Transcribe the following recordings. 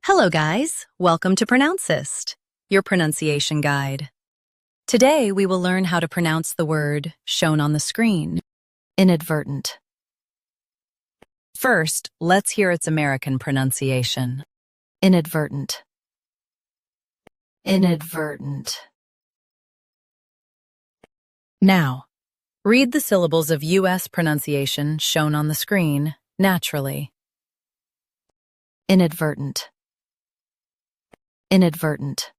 Hello guys, welcome to Pronouncist, your pronunciation guide. Today we will learn how to pronounce the word shown on the screen, inadvertent. First, let's hear its American pronunciation. Inadvertent. Inadvertent. Now, read the syllables of U.S. pronunciation shown on the screen naturally. Inadvertent. Inadvertent.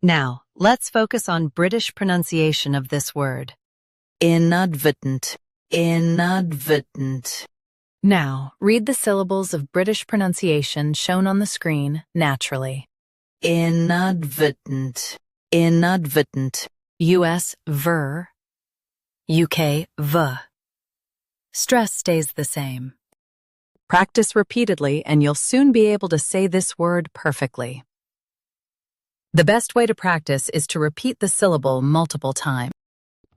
Now, let's focus on British pronunciation of this word. Inadvertent. Inadvertent. Now, read the syllables of British pronunciation shown on the screen naturally. Inadvertent. Inadvertent. U.S. ver. UK v. Stress stays the same. Practice repeatedly and you'll soon be able to say this word perfectly. The best way to practice is to repeat the syllable multiple times.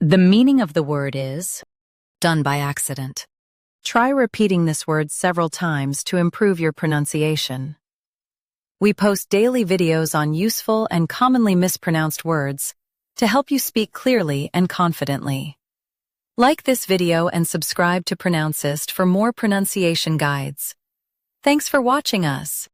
The meaning of the word is done by accident. Try repeating this word several times to improve your pronunciation. We post daily videos on useful and commonly mispronounced words to help you speak clearly and confidently. Like this video and subscribe to Pronouncist for more pronunciation guides. Thanks for watching us.